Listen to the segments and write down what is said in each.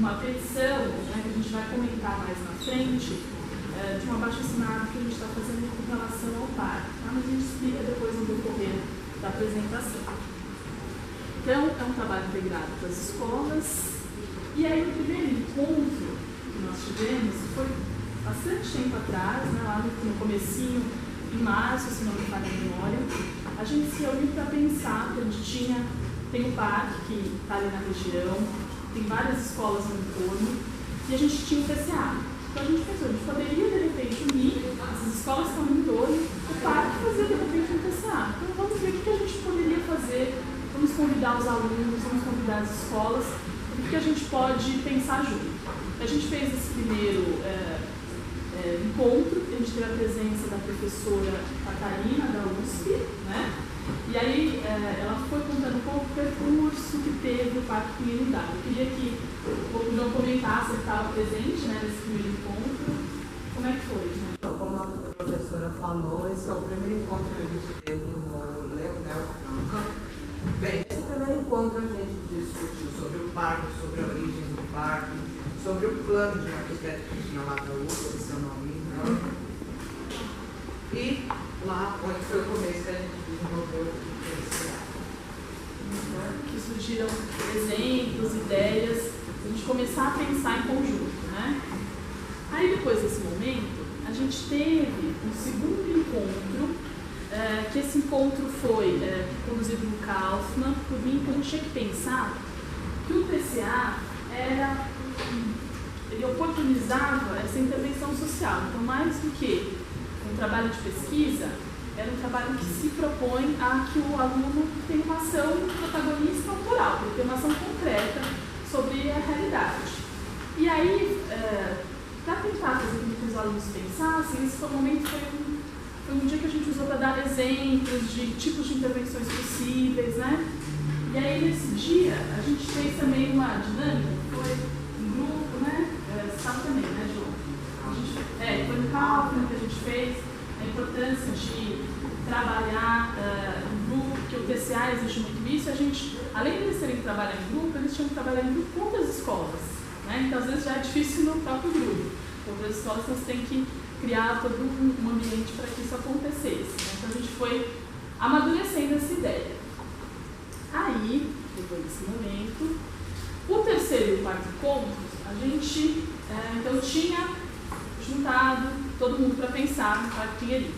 uma petição, né, que a gente vai comentar mais na frente, de um abaixo-assinado que a gente está fazendo com relação ao parque, tá? Mas a gente explica depois no decorrer da apresentação. Então, é um trabalho integrado com as escolas. E aí, o primeiro encontro que nós tivemos foi bastante tempo atrás, né, lá no comecinho, em março, se não me falha a memória. A gente se reuniu para pensar, que a gente tem um parque que está ali na região, tem várias escolas no entorno, e a gente tinha um PCA. Então a gente pensou, a gente poderia de repente unir, as escolas estão no entorno, o parque fazer de repente um PCA. Então vamos ver o que a gente poderia fazer, vamos convidar os alunos, vamos convidar as escolas, o que a gente pode pensar junto. A gente fez esse primeiro encontro, a gente teve a presença da professora Catarina, da USP, né? E aí ela foi contando um pouco o percurso que teve o Parque Comunidade. Eu queria que o João comentasse, ele estava presente, né, nesse primeiro encontro. Como é que foi, né? Então, como a professora falou, esse é o primeiro encontro que a gente teve no Leonel Franca. Bem, esse primeiro encontro a gente discutiu sobre o parque, sobre a origem do parque, sobre o plano de arquiteto que tinha lá da USP, se eu não me engano. E lá foi o começo que a gente desenvolveu o PCA. Que surgiram exemplos, ideias, a gente começar a pensar em conjunto, né? Aí depois desse momento, a gente teve um segundo encontro, que esse encontro foi conduzido no Kaufmann, por mim, porque a gente tinha que pensar que o PCA ele oportunizava essa intervenção social. Então, mais do que um trabalho de pesquisa, era um trabalho que se propõe a que o aluno tenha uma ação protagonista autoral, ele tem uma ação concreta sobre a realidade. E aí, para tentar fazer com que os alunos pensassem, esse momento foi um dia que a gente usou para dar exemplos de tipos de intervenções possíveis, né? E aí, nesse dia, a gente fez também uma dinâmica, foi um grupo, né? Sabe também, né, João? Foi no cálculo que a gente fez a importância de trabalhar em grupo, porque o TCA exige muito isso. A gente, além de eles terem que trabalhar em grupo, eles tinham que trabalhar em grupo com outras escolas, né? Então, às vezes, já é difícil no próprio grupo. Outras escolas, você tem que criar todo um ambiente para que isso acontecesse, né? Então, a gente foi amadurecendo essa ideia. Aí, depois desse momento, o terceiro e o quarto encontro, a gente então tinha juntado todo mundo para pensar no Parque Pinheirinho.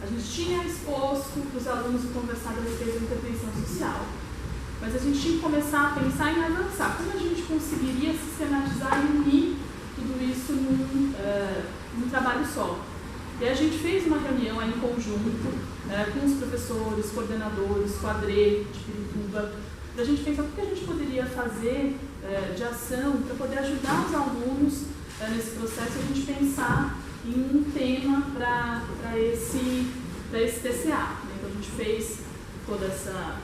A gente tinha exposto para os alunos e conversado a respeito da intervenção social, mas a gente tinha que começar a pensar em avançar. Como a gente conseguiria sistematizar e unir tudo isso num trabalho só? E a gente fez uma reunião aí em conjunto com os professores, coordenadores, com a ADRE de Pirituba, para a gente pensar o que a gente poderia fazer de ação para poder ajudar os alunos nesse processo, a gente pensar em um tema para esse TCA. Então a gente fez toda essa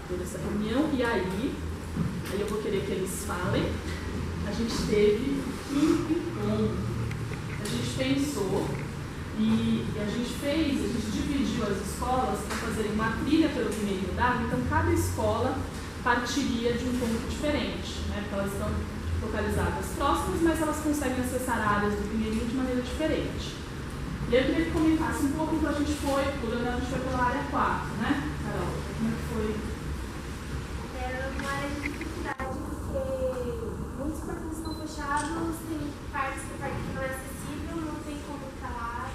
reunião e aí eu vou querer que eles falem. A gente teve um encontro, a gente pensou e a gente dividiu as escolas para fazerem uma trilha pelo Pinheirinho d'Água, então cada escola partiria de um ponto diferente, né? Porque elas estão localizadas próximas, mas elas conseguem acessar áreas do Pinheirinho de maneira diferente. E eu queria que comentasse um pouco, então a gente foi pela área 4, né, Carol? Como é que foi? Era uma área de dificuldade, porque muitos parques estão fechados, tem partes do parque que não é acessível, não tem como ficar lá,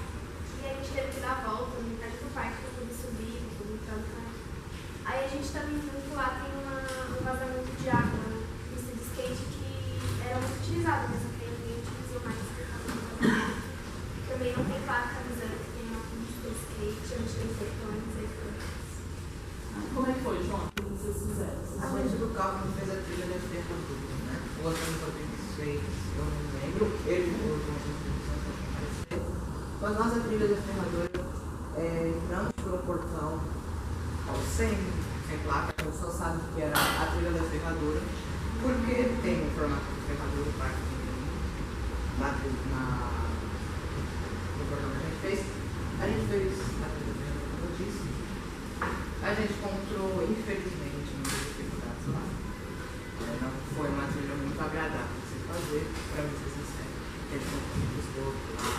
e a gente teve que dar a volta, metade do parque para poder subir, para poder entrar no parque. Aí a gente também viu que lá tem um vazamento de água, né? Pista de skate que era muito utilizado, mas ninguém utilizou mais por causa do vazamento. Também não tem placa avisando que tem uma pista de skate, a gente tem portões e coisas. Como é que foi, João? O que vocês fizeram? A gente do cálculo fez a trilha da ferradura, né? O Antônio Rodrigues fez, eu não lembro, ele falou que mas nós a trilha da ferradura entramos pelo portão sem placa, a gente só sabe que era a trilha da ferradura, porque tem o formato de ferradura, o parque no portão que a gente fez a trilha da ferradura, como eu disse. A gente encontrou, infelizmente, muitas dificuldades lá. Não foi uma trilha muito agradável de se fazer para vocês sincero. Eles estão fazendo esgoto lá,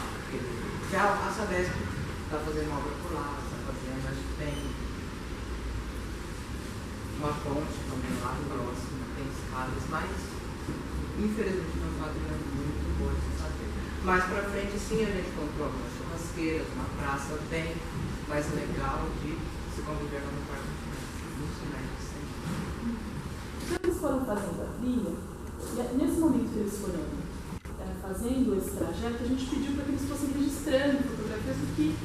já a Sabesp está fazendo obra por lá, está fazendo, acho que tem uma ponte também lá próxima, tem escadas, mas infelizmente não está tendo muito boa de saber. Mais para frente sim a gente comprou algumas churrasqueiras, uma praça bem mais legal de se conviver no parque muito mais sempre. Então eles foram fazendo a trilha, e nesse momento que eles foram fazendo esse trajeto, a gente pediu para que eles fossem registrando fotografias do que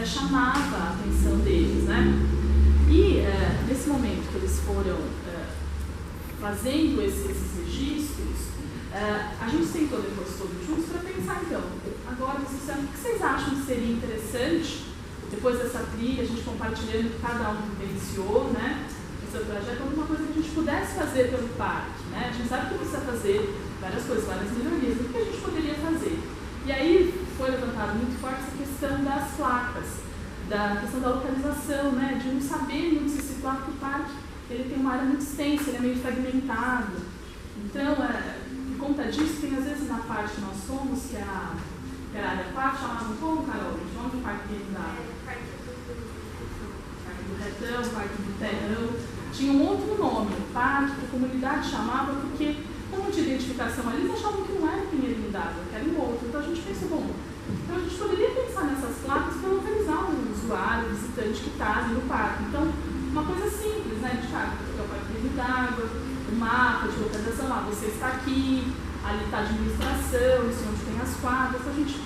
chamava a atenção deles, né? E nesse momento que eles foram fazendo esses registros, a gente sentou depois todos juntos para pensar, então, agora o que vocês acham que seria interessante, depois dessa trilha, a gente compartilhando o que cada um vivenciou, né? Seu trajeto, alguma coisa que a gente pudesse fazer pelo parque, né? A gente sabe que precisa fazer várias coisas, várias melhorias, o que a gente poderia fazer? E aí foi levantado muito forte essa questão das placas, da questão da localização, né? De não saber muito se situar, porque o parque ele tem uma área muito extensa, ele é meio fragmentado. Então, por conta disso, tem às vezes na parte que nós somos, que é a área 4, chamavam como, Carol? O nome do parque dele da... Parque do Retão, Parque do Terrão. Tinha um outro nome, parque, que a comunidade chamava, porque, como de identificação ali, eles achavam que não era o Pinheirinho d'Água, que era um outro. Então a gente pensou, bom, então a gente poderia pensar nessas placas para localizar o usuário, o visitante que está ali no parque. Então, uma coisa simples, né? De fato, é o Parque Pinheirinho d'Água, o mapa de localização lá, você está aqui, ali está a administração, isso é onde tem as quadras. Então a gente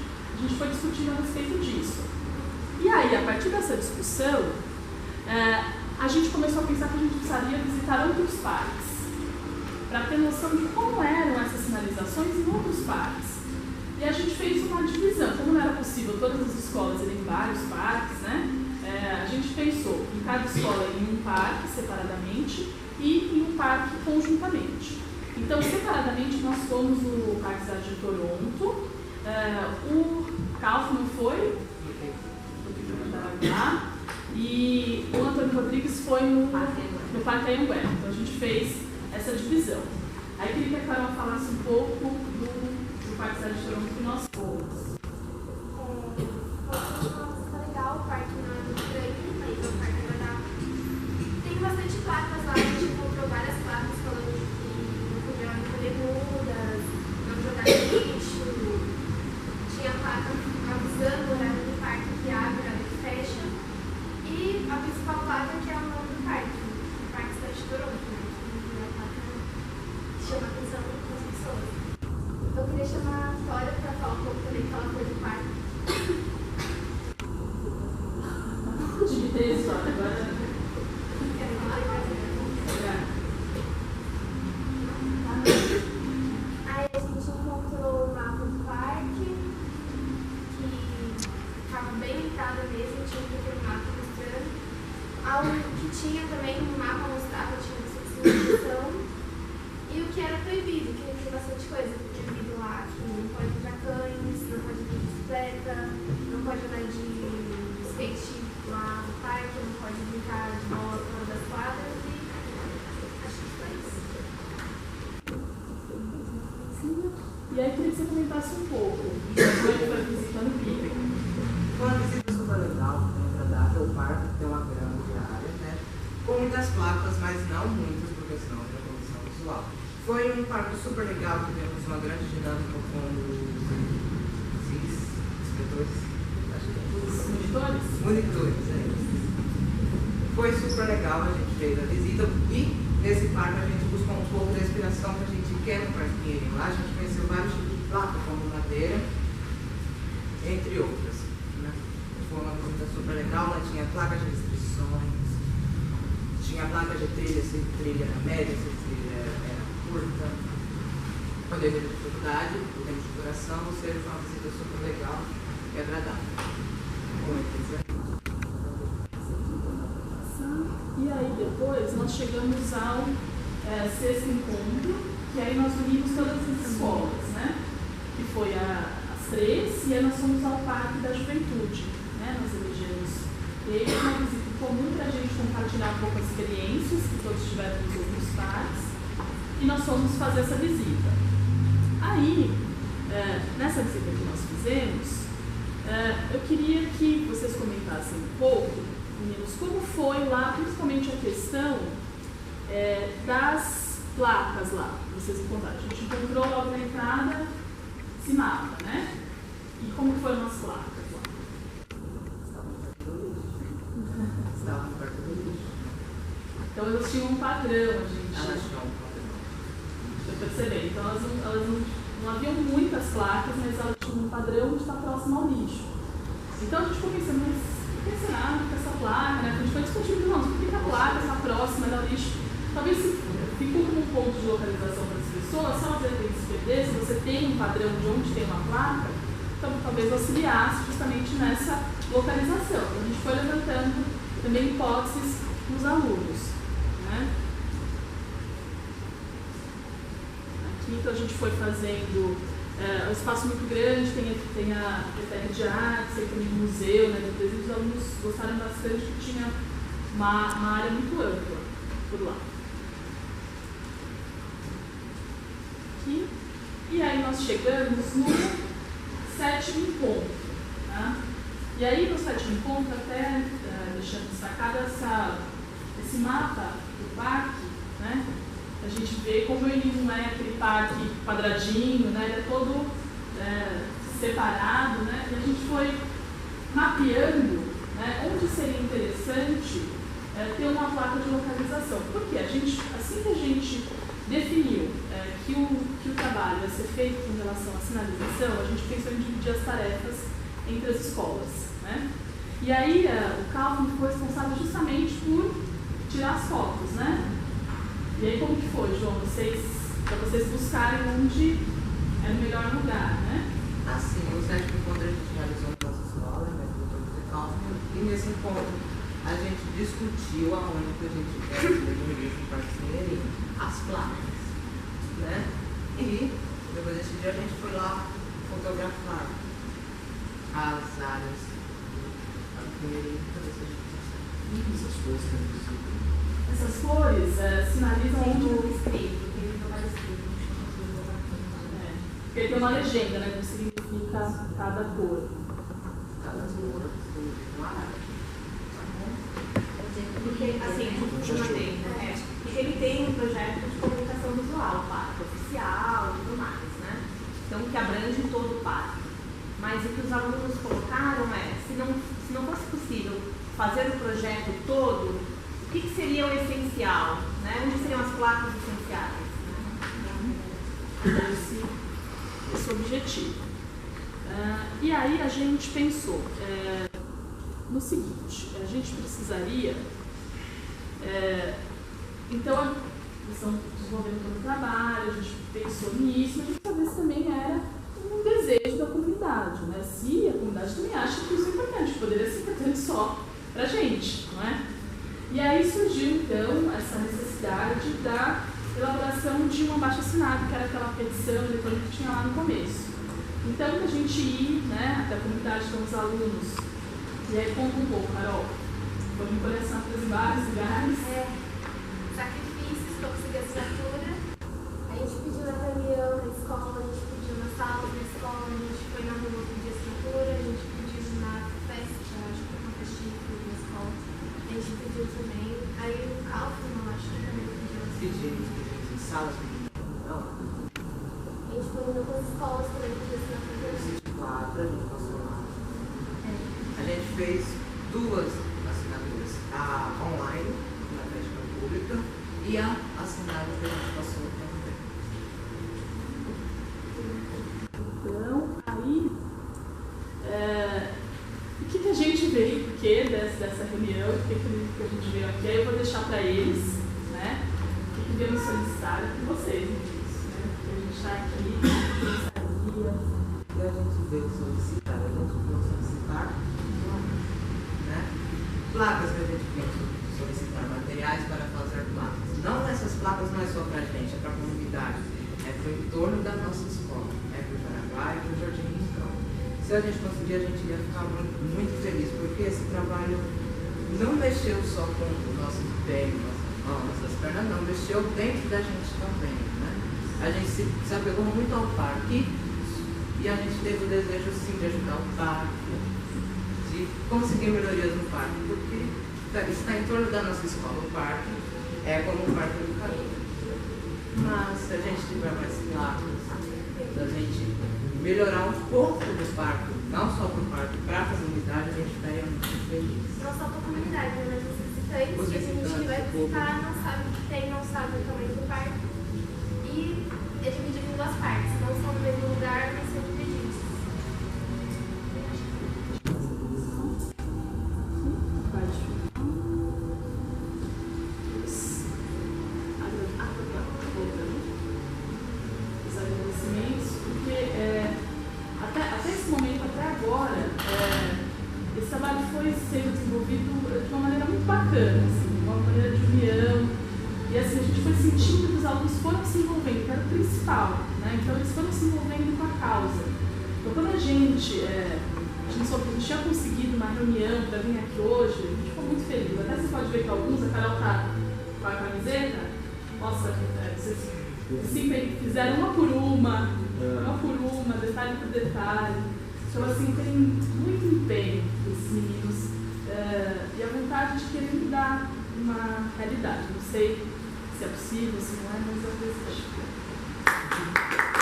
foi discutindo a respeito disso. E aí, a partir dessa discussão, a gente começou a pensar que a gente precisaria visitar outros parques, para ter noção de como eram essas sinalizações em outros parques. E a gente fez uma divisão, como não era possível todas as escolas irem em vários parques, né? A gente pensou em cada escola em um parque separadamente e em um parque conjuntamente. Então, separadamente, nós fomos no Parque Cidade de Toronto, o Kaufman foi, e o Antônio Rodrigues foi no Parque Anhanguera. Então a gente fez essa divisão. Aí queria que a Carol falasse um pouco do Parque Cidade de Toronto que nós fomos. Tá legal, o parque não é muito grande, mas é um parque agradável. Tem bastante placas lá, a gente encontrou várias placas falando que não podia recolher mudas, não jogar lixo. Tinha placa avisando o horário do parque que abre, o horário que fecha. E a principal placa que é o nome do parque, o Parque Cidade de Toronto, né? Que é a placa que chama a atenção das pessoas. Eu queria chamar a Vitória para falar um pouco também que ela foi do parque. Tive três histórias, agora. Aí a gente encontrou o mapa do parque, que estava bem entrada mesmo, tinha aquele mapa mostrando. Algo que tinha também um mapa mostrava, tinha essa sinalização. E o que era proibido, que tem bastante coisa proibido lá, que não pode entrar cães, não pode andar de bicicleta, não pode andar de skate lá no parque, não pode brincar de bola fora das quadras e acho que foi isso. E aí queria que você comentasse um pouco de como foi a visita no Pico. Foi uma visita super legal, bem agradável. O parque tem uma grande área, né? Com muitas placas, mas não muitas, porque senão é evolução visual. Foi um parque super legal, tivemos uma grande dinâmica com os inspetores, acho que Os monitores? monitores, Foi super legal, a gente fez a visita e nesse parque a gente buscou um pouco da inspiração que a gente quer no Parque Pinheirinho. Lá a gente conheceu vários tipos de placas, como madeira, entre outras. Né? Foi uma visita super legal, lá tinha placas de restrições, tinha placas de trilha, se trilha era média, se trilha era curta. Quando eu tive dificuldade, o tempo de duração, ou seja, foi uma visita super legal e agradável. E aí depois nós chegamos ao sexto encontro, que aí nós unimos todas as escolas, né? Que foi as três, e aí nós fomos ao Parque da Juventude, né? Nós elegemos ele, uma visita comum para a gente compartilhar um pouco as experiências que todos tiveram nos outros parques, e nós fomos fazer essa visita. Aí, nessa visita que nós fizemos, eu queria que vocês comentassem um pouco, meninos, como foi lá, principalmente a questão das placas lá, que vocês encontraram. A gente encontrou logo na entrada esse mapa, né? E como foram as placas lá? Estava no quarto do lixo. Então elas tinham um padrão, gente. Elas tinham um padrão. Eu percebi. Então elas não haviam muitas placas, mas elas tinham um padrão de estar próximo ao lixo. Então a gente ficou pensando, mas por que será que essa placa, né? A gente foi discutindo, não, por que a placa está próxima ao lixo? Talvez ficou como um ponto de localização para as pessoas, só às vezes se perder, se você tem um padrão de onde tem uma placa, então talvez auxiliasse justamente nessa localização. A gente foi levantando também hipóteses nos alunos, né? Aqui então a gente foi fazendo um espaço muito grande, tem a biblioteca de artes, tem também o museu, né? Depois os alunos gostaram bastante que tinha uma área muito ampla por lá. Aqui. E aí nós chegamos no 7º encontro, tá? E aí no 7º encontro, até deixando destacado esse mapa do parque, né? A gente vê como ele não é aquele parque quadradinho, né? Ele é todo separado, né? E a gente foi mapeando, né, onde seria interessante ter uma placa de localização. Porque assim que a gente definiu que o trabalho ia ser feito com relação à sinalização, a gente pensou em dividir as tarefas entre as escolas, né? E aí o Calvin foi responsável justamente por tirar as fotos, né? E aí como que foi, João? Para vocês buscarem onde é o melhor lugar, né? Assim, o 7º encontro a gente realizou na nossa escola, né, do Calvin, e nesse encontro a gente discutiu aonde que a gente quer no Parque Mineirinho, as placas, né? E depois desse dia a gente foi lá fotografar as áreas do Parque Mineirinho para ver se a gente Essas coisas que eu preciso. Essas cores sinalizam onde o escrito, ele não vai escrito. porque tem uma legenda, né, que significa cada cor. cada cor significa uma área. Porque, assim, porque ele tem um projeto de comunicação visual, o parque oficial e tudo mais, né? Então, que abrange todo o parque. Mas o que os alunos colocaram se não fosse possível fazer o projeto todo, o que seria o essencial, né? Onde seriam as placas essenciais? Esse objetivo. E aí a gente pensou no seguinte, a gente precisaria, então, eles estão desenvolvendo todo o trabalho, a gente pensou nisso, a gente sabia se também era um desejo da comunidade, né? Se a comunidade também acha que isso é importante, poderia ser importante só para a gente, não é? E aí surgiu, então, essa necessidade da elaboração de um abaixo-assinado, que era aquela petição eletrônica que tinha lá no começo. Então, a gente ir, né, até a comunidade com os alunos, e aí conta um pouco, Carol, foi me coleção para vários lugares. Sacrifícios para conseguir a assinatura. A gente pediu na reunião na escola, a gente pediu na sala da escola, a gente foi na rua pedir assinatura, a gente pediu na festa, acho que foi uma festinha da escola. A gente pediu também. Aí o Calvin, acho que também pediu assinatura. Pedimos em salas de reunião. A gente foi indo com as escolas também pedir assinatura. Claro, a gente passou lá. A gente fez 2 assinaturas, a online, na festa pública, e a assinada que a gente passou também. Então, aí, o que a gente veio, por que dessa reunião, o que a gente veio aqui, aí eu vou deixar para eles, né, o que viemos solicitar com vocês, né, porque a gente está aqui, pensaria. E a gente veio solicitar, a gente veio solicitar, né, placas que a gente veio solicitar, materiais para fazer placas. Não essas placas não é só para a gente, é para a comunidade, é para o entorno da nossa escola, é para o Jaraguá e para o Jardim Rincão. Se a gente conseguir, a gente ia ficar muito feliz, porque esse trabalho não mexeu só com o nosso pé, nossas pernas, não, mexeu dentro da gente também, né? a gente se apegou muito ao parque e a gente teve o desejo sim de ajudar o parque, de conseguir melhorias no parque, porque está em torno da nossa escola, o parque é como um parque educador. Mas se a gente tiver mais claro, se a gente melhorar um pouco do parque, não só para o parque, para a comunidade, a gente estaria muito feliz. Não só para a comunidade, mas os visitantes, que a gente vai visitar, não sabe o que tem, não sabe o tamanho do parque. E é dividido em duas partes, não são no mesmo lugar, mas são divididos. Os agradecimentos, porque até esse momento, até agora, esse trabalho foi sendo desenvolvido de uma maneira muito bacana, assim, uma maneira de união. E assim, a gente foi sentindo que os alunos foram se envolvendo, que era o principal, né? Então eles foram se envolvendo com a causa. Então quando a gente soube que a gente tinha conseguido uma reunião para vir aqui hoje, a gente ficou muito feliz. Até você pode ver que alguns, a Carol tá com a camiseta, nossa, vocês assim, fizeram uma por uma, detalhe por detalhe. Então assim, tem muito empenho desses meninos e a vontade de querer mudar uma realidade. Não sei se é possível, se não é, mas às vezes acho que é.